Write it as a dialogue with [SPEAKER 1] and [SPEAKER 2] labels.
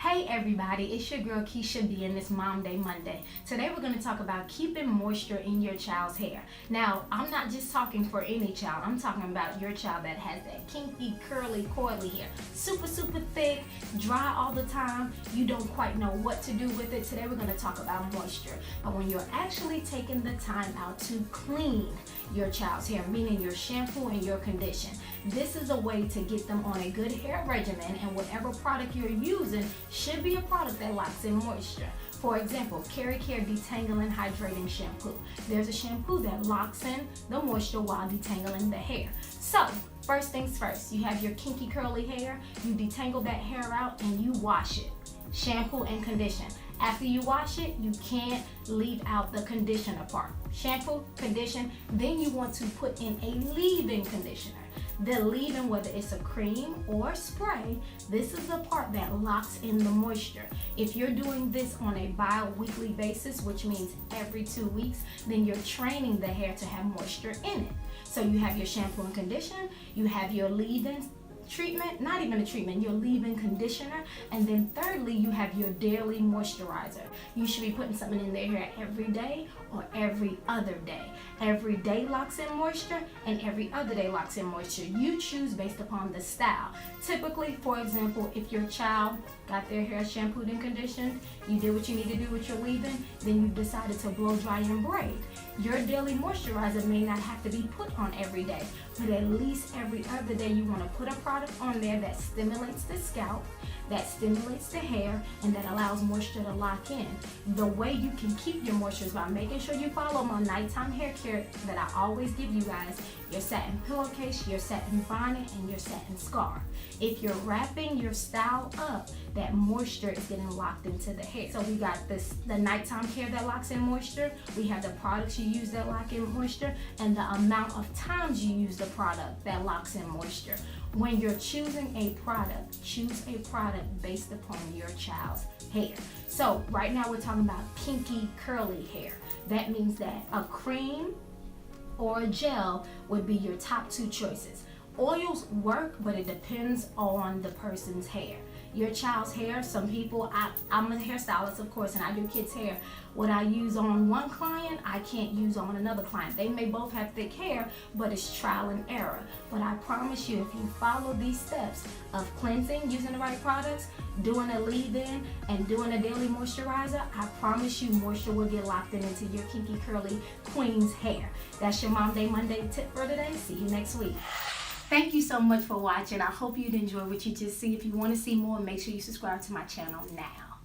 [SPEAKER 1] Hey everybody, it's your girl Keisha B and it's Mom Day Monday. Today we're going to talk about keeping moisture in your child's hair. Now, I'm not just talking for any child. I'm talking about your child that has that kinky, curly, coily hair. Super thick, dry all the time. You don't quite know what to do with it. Today we're going to talk about moisture. But when you're actually taking the time out to clean your child's hair, meaning your shampoo and your condition, this is a way to get them on a good hair regimen, and whatever product you're using should be a product that locks in moisture. For example, Carry Care Detangling Hydrating Shampoo. There's a shampoo that locks in the moisture while detangling the hair. So, first things first, you have your kinky curly hair, you detangle that hair out and you wash it. Shampoo and condition. After you wash it, you can't leave out the conditioner part. Shampoo, condition, then you want to put in a leave-in conditioner. The leave-in, whether it's a cream or spray, this is the part that locks in the moisture. If you're doing this on a bi-weekly basis, which means every 2 weeks, then you're training the hair to have moisture in it. So you have your shampoo and condition, you have your leave-in treatment, not even a treatment, your leave-in conditioner, and then thirdly you have your daily moisturizer. You should be putting something in their hair every day or every other day. Every day locks in moisture and every other day locks in moisture. You choose based upon the style. Typically, for example, if your child got their hair shampooed and conditioned, you did what you need to do with your leave-in, then you decided to blow dry and braid. Your daily moisturizer may not have to be put on every day, but at least every other day you want to put a product on there that stimulates the scalp, that stimulates the hair, and that allows moisture to lock in. The way you can keep your moisture is by making sure you follow my nighttime hair care that I always give you guys: your satin pillowcase, your satin bonnet, and your satin scarf. If you're wrapping your style up, that moisture is getting locked into the hair. So we got the nighttime care that locks in moisture, we have the products you use that lock in moisture, and the amount of times you use the product that locks in moisture. When you're choosing a product, choose a product based upon your child's hair. So right now we're talking about kinky curly hair. That means that a cream or a gel would be your top two choices. Oils work, but it depends on the person's hair. Your child's hair, some people, I'm a hairstylist, of course, and I do kids' hair. What I use on one client, I can't use on another client. They may both have thick hair, but it's trial and error. But I promise you, if you follow these steps of cleansing, using the right products, doing a leave-in, and doing a daily moisturizer, I promise you moisture will get locked in into your kinky curly queen's hair. That's your Mom Day Monday tip for today. See you next week. Thank you so much for watching. I hope you'd enjoy what you just see. If you want to see more, make sure you subscribe to my channel now.